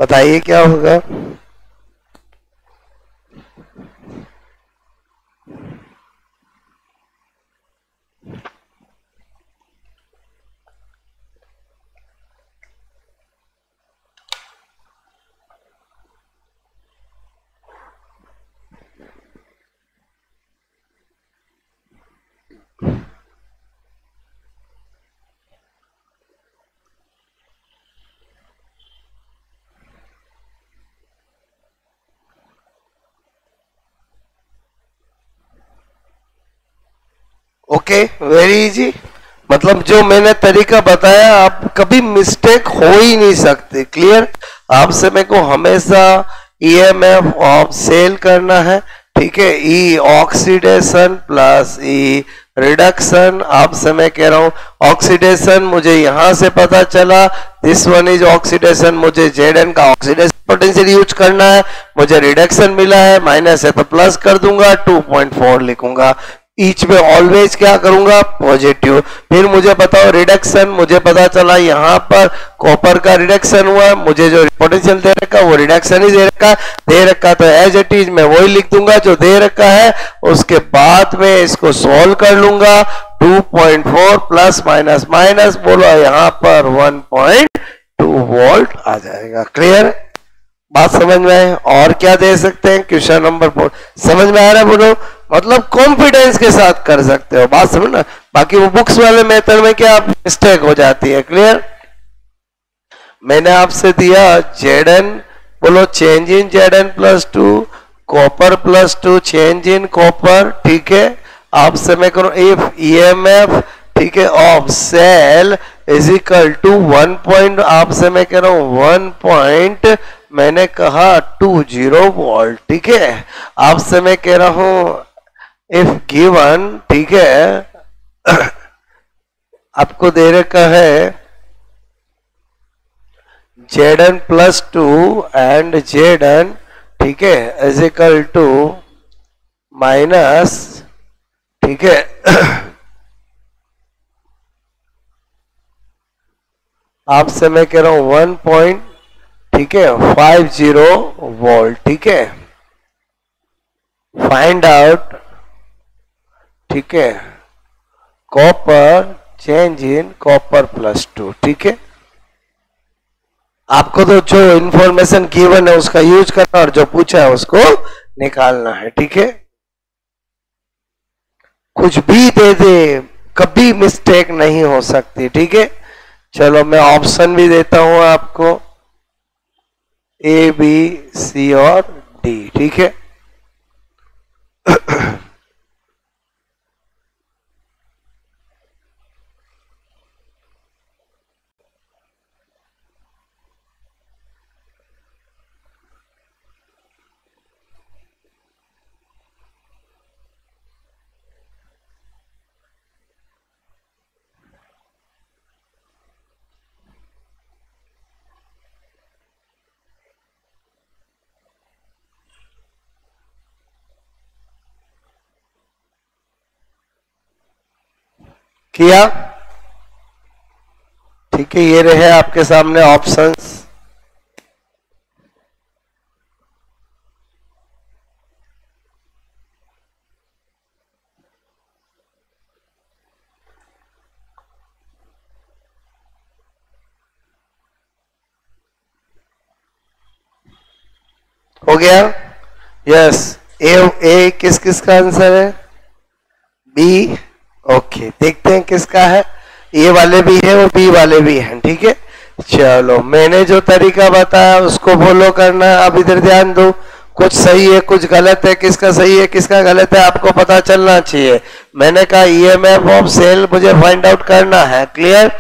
बताइए क्या होगा। Okay, very easy. मतलब जो मैंने तरीका बताया आप कभी मिस्टेक हो ही नहीं सकते। क्लियर। आपसे मेरे को हमेशा EMF ऑफ सेल करना है, ठीक है। E oxidation plus E reduction आपसे मैं कह रहा हूं, ऑक्सीडेशन मुझे यहां से पता चला, दिस वन इज ऑक्सीडेशन, मुझे Zn का ऑक्सीडेशन पोटेंशियल यूज करना है, मुझे रिडक्शन मिला है, माइनस है तो प्लस कर दूंगा, 2.4 लिखूंगा, ईच में ऑलवेज क्या करूंगा पॉजिटिव। फिर मुझे बताओ रिडक्शन, मुझे पता चला यहाँ पर कॉपर का रिडक्शन हुआ, मुझे जो पोटेंशियल दे रखा वो रिडक्शन ही दे रखा तो एज इट इज मैं वही लिख दूंगा जो दे रखा है। उसके बाद में इसको सॉल्व कर लूंगा, 2.4 प्लस माइनस माइनस बोलो यहाँ पर 1.2 वोल्ट आ जाएगा। क्लियर, बात समझ में आए? और क्या दे सकते हैं क्वेश्चन नंबर 4, समझ में आ रहा है बोलो, मतलब कॉन्फिडेंस के साथ कर सकते हो, बात समझना। बाकी वो बुक्स वाले मेथड में क्या मिस्टेक हो जाती है। क्लियर, मैंने आपसे दिया Zn, बोलो change in Zn plus 2, copper plus 2 change in copper, ठीक है। आपसे मैं करूं इफ EMF, ठीक है, of cell is equal to 1 point, आपसे मैं कह रहा हूं 1 पॉइंट, मैंने कहा 20 वोल्ट, ठीक है। आपसे मैं कह रहा हूं इफ गिवन, ठीक है, आपको दे रखा है Zn प्लस 2 एंड Zn, ठीक है, इज इक्वल टू माइनस, ठीक है, आपसे मैं कह रहा हूं 1 पॉइंट, ठीक है, 50 वोल्ट, ठीक है। फाइंड आउट, ठीक है, copper change in copper plus 2, ठीक है। आपको तो जो इंफॉर्मेशन गिवन है उसका यूज करना और जो पूछा है उसको निकालना है, ठीक है। कुछ भी दे दे कभी मिस्टेक नहीं हो सकती, ठीक है। चलो मैं ऑप्शन भी देता हूं आपको, A, B, C और D, ठीक है। किया, ठीक है। ये रहे आपके सामने ऑप्शंस, हो गया। यस, ए किस किस का आंसर है? B, okay. देखते हैं किसका है, ए वाले भी है और बी वाले भी हैं, ठीक है। चलो मैंने जो तरीका बताया उसको फॉलो करना है। अब इधर ध्यान दो, कुछ सही है कुछ गलत है, किसका सही है किसका गलत है आपको पता चलना चाहिए। मैंने कहा EMF ऑफ सेल मुझे फाइंड आउट करना है। क्लियर,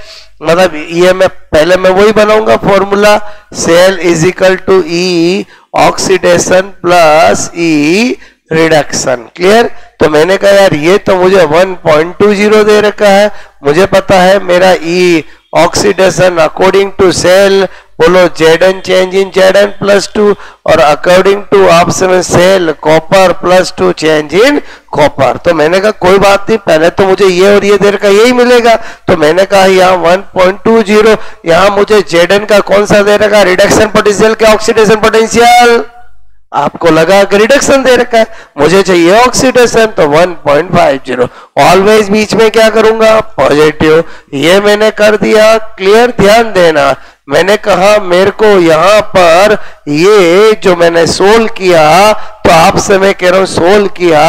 मतलब EMF पहले मैं वही बनाऊंगा formula, cell is equal to E oxidation plus E reduction. Clear, तो मैंने कहा यार ये तो मुझे 1.20 दे रखा है, मुझे पता है मेरा E oxidation according to cell, बोलो Zn change in Zn plus 2 और अकॉर्डिंग टू आपसे cell copper plus 2 change in copper. तो मैंने कहा कोई बात नहीं, पहले तो मुझे ये और ये देर का यही मिलेगा, तो मैंने कहा यहाँ 1.20, यहाँ मुझे Zn का कौन सा दे रखा, रिडक्शन पोटेंशियल के ऑक्सीडेशन पोटेंशियल, आपको लगा कि रिडक्शन दे रखा है, मुझे चाहिए ऑक्सीडेशन, तो 1.50। ऑलवेज बीच में क्या करूंगा पॉजिटिव, ये मैंने कर दिया। क्लियर, ध्यान देना, मैंने कहा मेरे को यहां पर ये जो मैंने सोल्व किया, तो आपसे मैं कह रहा हूं सोल्व किया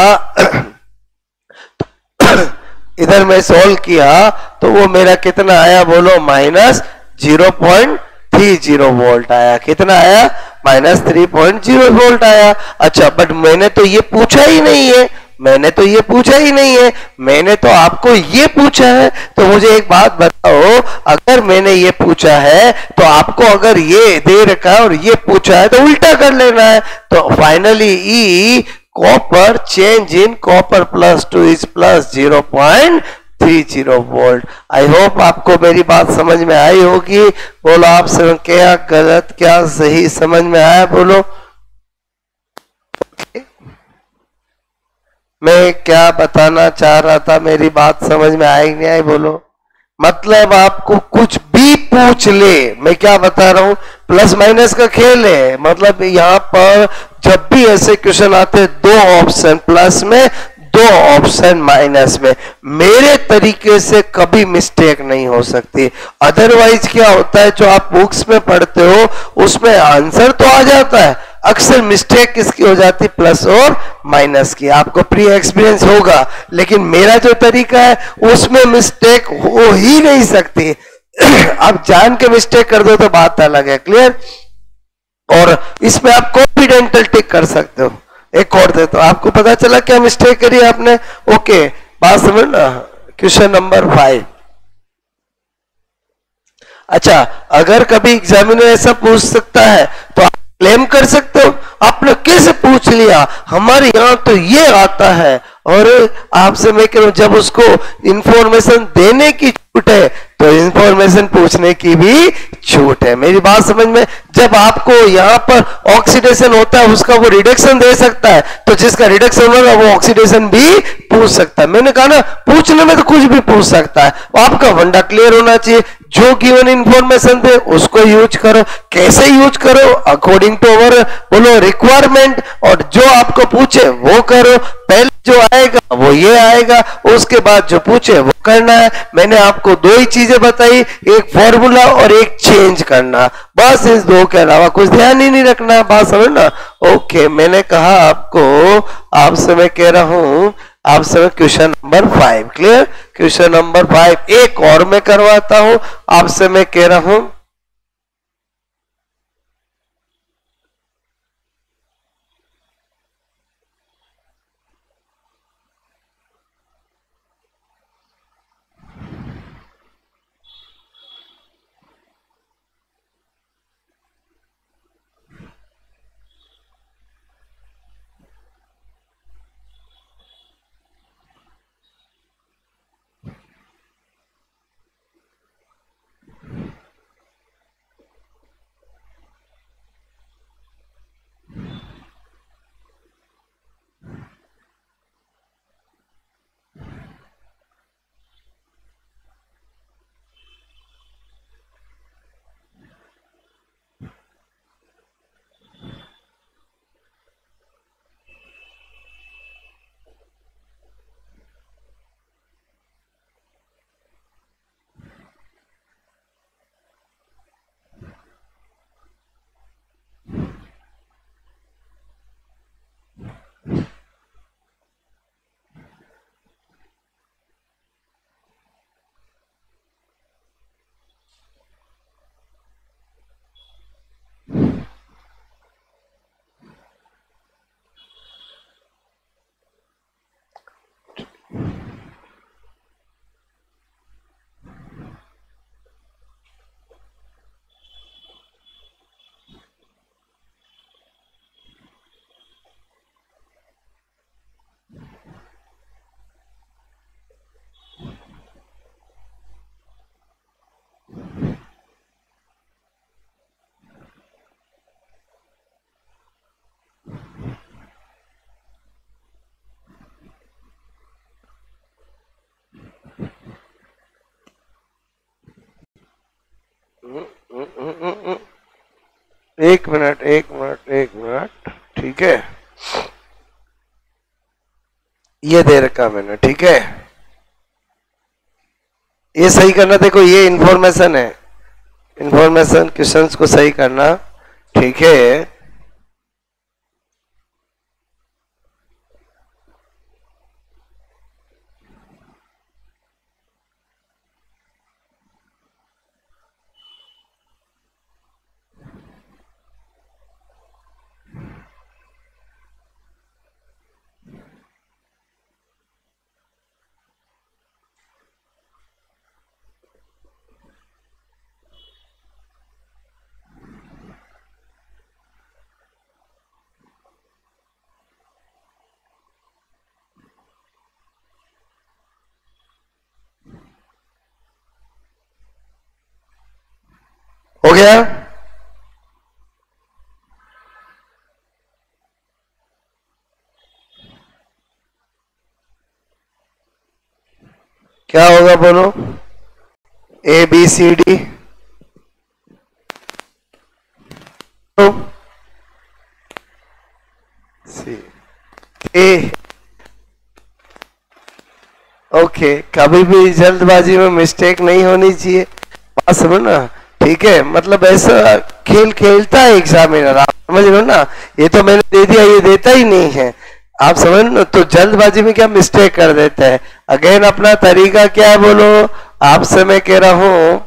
इधर मैं सोल्व किया तो वो मेरा कितना आया बोलो, -0.30 वोल्ट आया। कितना आया? -3.0 वोल्ट आया। अच्छा, बट मैंने तो ये पूछा ही नहीं है, मैंने तो ये पूछा ही नहीं है, मैंने तो आपको ये पूछा है। तो मुझे एक बात बताओ, अगर मैंने ये पूछा है तो आपको अगर ये दे रखा है और ये पूछा है तो उल्टा कर लेना है। तो finally E copper change in copper plus 2 is plus 0.30 volt. I hope आपको मेरी बात समझ में आई होगी। बोलो आप सब, क्या गलत क्या सही समझ में आया बोलो। मैं क्या बताना चाह रहा था, मेरी बात समझ में आई नहीं आई बोलो। मतलब आपको कुछ भी पूछ ले, मैं क्या बता रहा हूं, प्लस माइनस का खेल है। मतलब यहां पर जब भी ऐसे क्वेश्चन आते हैं, दो ऑप्शन प्लस में, दो ऑप्शन माइनस में, मेरे तरीके से कभी मिस्टेक नहीं हो सकती। अदरवाइज क्या होता है, जो आप बुक्स में पढ़ते हो उसमें आंसर तो आ जाता है, अक्सर मिस्टेक किसकी हो जाती, प्लस और माइनस की। आपको प्री एक्सपीरियंस होगा, लेकिन मेरा जो तरीका है उसमें मिस्टेक हो ही नहीं सकती। आप जान के मिस्टेक कर दो तो बात अलग है। क्लियर? और इसमें आप कॉन्फिडेंटल टिक कर सकते हो। एक और दे तो आपको पता चला क्या मिस्टेक करी आपने। ओके, बात समझ ना। Question number 5। अच्छा, अगर कभी एग्जामिनर ऐसा पूछ सकता है तो आप क्लेम कर सकते हो, आपने कैसे पूछ लिया, हमारे यहां तो ये आता है। और आपसे मैं कह रहा हूं, जब उसको इंफॉर्मेशन देने की छूट है तो इंफॉर्मेशन पूछने की भी छूट है। मेरी बात समझ में। जब आपको यहाँ पर ऑक्सीडेशन होता है, उसका वो रिडक्शन दे सकता है, तो जिसका रिडक्शन होगा वो ऑक्सीडेशन भी पूछ सकता है। मैंने कहा ना, पूछने में तो कुछ भी पूछ सकता है। आपका वंडा क्लियर होना चाहिए। जो गिवन इंफॉर्मेशन दे उसको यूज करो। कैसे यूज करो, अकॉर्डिंग टू अवर बोलो रिक्वायरमेंट, और जो आपको पूछे वो करो। पहले जो आएगा वो ये आएगा, उसके बाद जो पूछे वो करना है। मैंने आपको दो ही चीजें बताई, एक फॉर्मूला और एक चेंज करना, बस इस दो के अलावा कुछ ध्यान ही नहीं रखना। बात समझना। ओके, मैंने कहा आपको, आपसे मैं कह रहा हूं, आपसे question number 5 clear. Question number 5 एक और मैं करवाता हूं, आपसे मैं कह रहा हूं। एक मिनट, एक मिनट, एक मिनट, ठीक है। ये दे रखा मैंने, ठीक है। ये सही करना, देखो ये इंफॉर्मेशन है, इंफॉर्मेशन क्वेश्चंस को सही करना, ठीक है। गया? क्या होगा बोलो? A B C D C A. Okay, कभी भी जल्दबाजी में मिस्टेक नहीं होनी चाहिए, बात समझ ना, ठीक है? मतलब ऐसा खेल खेलता है एग्जामिनर, आप समझ लो ना। ये तो मैंने दे दिया, ये देता ही नहीं है, आप समझ ना। तो जल्दबाजी में क्या मिस्टेक कर देते हैं। अगेन अपना तरीका क्या है बोलो? आपसे मैं कह रहा हूं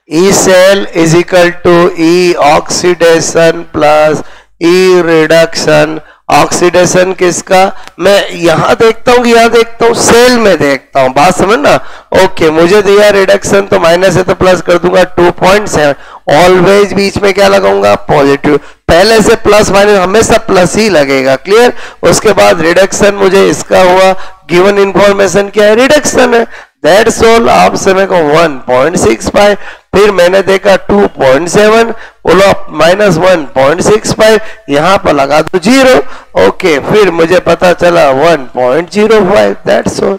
E cell is equal to E oxidation plus E reduction. Oxidation किसका? मैं यहां देखता हूं, यहां देखता हूं, सेल में देखता हूं, बात समझ ना। ओके, मुझे दिया रिडक्शन तो माइनस है तो प्लस कर दूंगा 2.7। ऑलवेज बीच में क्या लगाऊंगा? पॉजिटिव। पहले से प्लस माइनस हमेशा प्लस ही लगेगा, क्लियर? उसके बाद रिडक्शन मुझे इसका हुआ, गिवन इंफॉर्मेशन क्या है? रिडक्शन है, दैट्स ऑल। आपसे मेरे को 1.65, फिर मैंने देखा 2.7, बोलो माइनस 1.65, यहां पर लगा दो 0। ओके, फिर मुझे पता चला 1.05, दैट्स ऑल।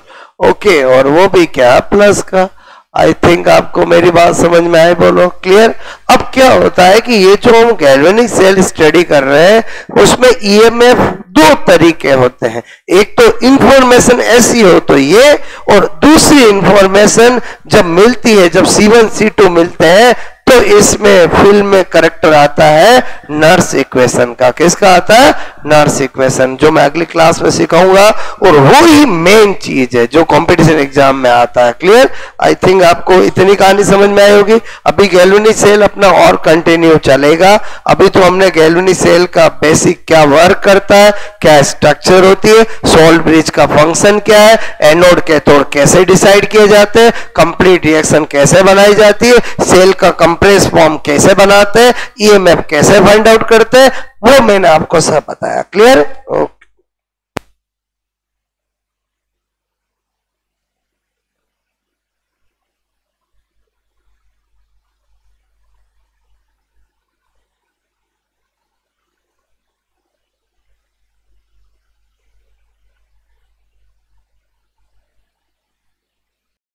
ओके, और वो भी क्या? प्लस का। आई थिंक आपको मेरी बात समझ में आई, बोलो क्लियर? अब क्या होता है कि ये जो हम गैल्वेनिक सेल स्टडी कर रहे हैं उसमें ईएमएफ दो तरीके होते हैं। एक तो इंफॉर्मेशन ऐसी हो तो ये, और दूसरी इंफॉर्मेशन जब मिलती है, जब C1 C2 मिलते हैं तो इसमें फिल्म में करेक्टर आता है नर्स इक्वेशन का। किसका आता है? नर्स इक्वेशन, जो मैं अगली क्लास में सिखाऊंगा, और वो ही मेन चीज है जो कंपटीशन एग्जाम में आता है, क्लियर? आई थिंक आपको इतनी कहानी समझ में आई होगी। अभी गैल्वेनिक सेल अपना और कंटिन्यू चलेगा। अभी तो हमने गैल्वेनिक सेल का बेसिक क्या वर्क करता है, क्या स्ट्रक्चर होती है, सोल्ट ब्रिज का फंक्शन क्या है, एनोड कैथोड कैसे डिसाइड किए जाते हैं, कंप्लीट रिएक्शन कैसे बनाई जाती है, सेल का कंप्रेस फॉर्म कैसे बनाते हैं, ईएमएफ कैसे फाइंड आउट करते हैं, वो मैंने आपको सब बताया, क्लियर? ओके।